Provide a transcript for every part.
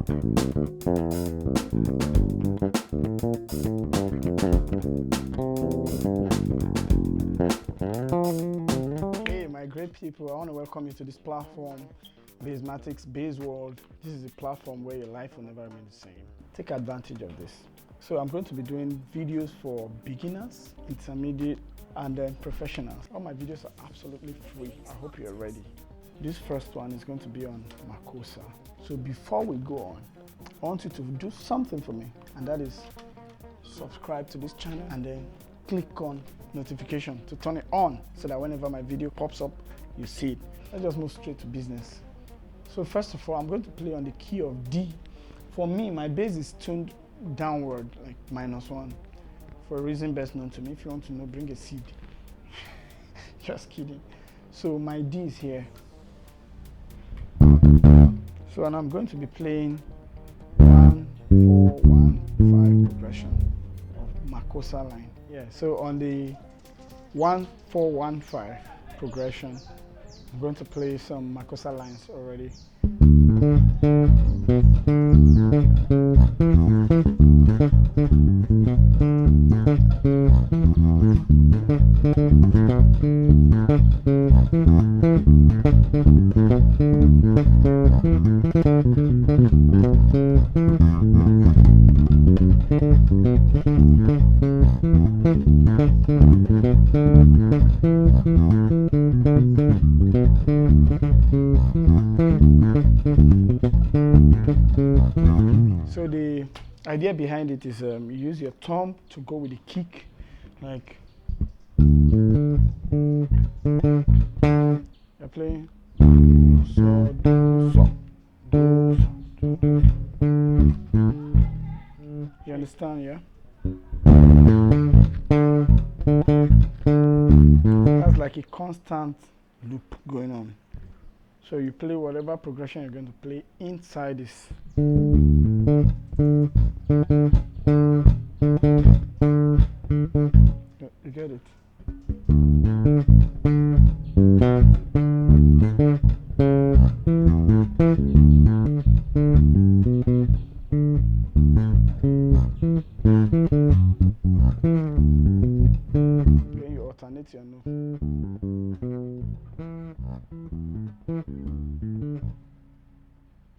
Hey, my great people, I want to welcome you to this platform, Bassmatics, Bass World. This is a platform where your life will never remain the same. Take advantage of this. So I'm going to be doing videos for beginners, intermediate, and then professionals. All my videos are absolutely free. I hope you're ready. This first one is going to be on Makossa. So before we go on, I want you to do something for me, and that is subscribe to this channel and then click on notification to turn it on so that whenever my video pops up, you see it. Let's just move straight to business. So first of all, I'm going to play on the key of D. For me, my bass is tuned downward, like -1, for a reason best known to me. If you want to know, bring a seed. Just kidding. So my D is here. So and I'm going to be playing 1-4-1-5 progression of Makossa line. Yeah, so on the 1-4-1-5 progression, I'm going to play some Makossa lines already. So the idea behind it is you use your thumb to go with the kick, like you're playing so, do, so, do, so, do. You understand, yeah? That's like a constant loop going on. So you play whatever progression you're going to play inside this. You get it? Then you alternate your note.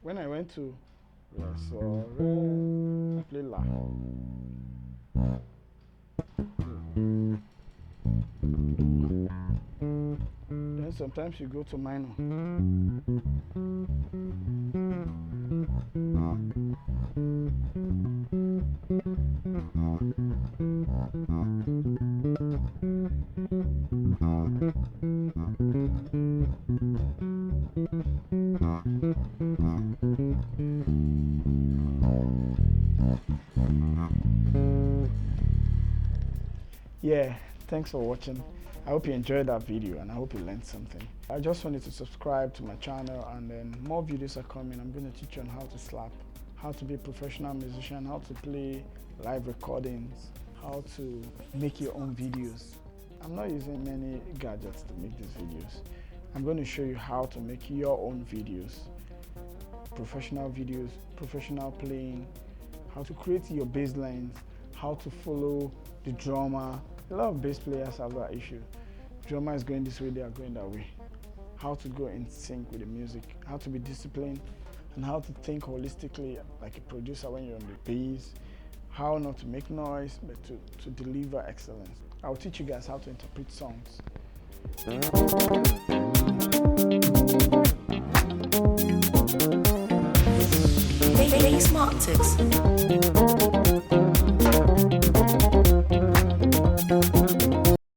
When I went to re, so, re, I play la. Then sometimes you go to minor. Yeah, thanks for watching. I hope you enjoyed that video and I hope you learned something. I just wanted to subscribe to my channel, and then more videos are coming. I'm going to teach you on how to slap, how to be a professional musician, how to play live recordings, how to make your own videos. I'm not using many gadgets to make these videos. I'm going to show you how to make your own videos, professional playing, how to create your bass lines, how to follow the drummer. A lot of bass players have that issue. Drummer is going this way, they are going that way. How to go in sync with the music, how to be disciplined, and how to think holistically like a producer when you're on the bass. How not to make noise, but to deliver excellence. I'll teach you guys how to interpret songs. Bassmatics.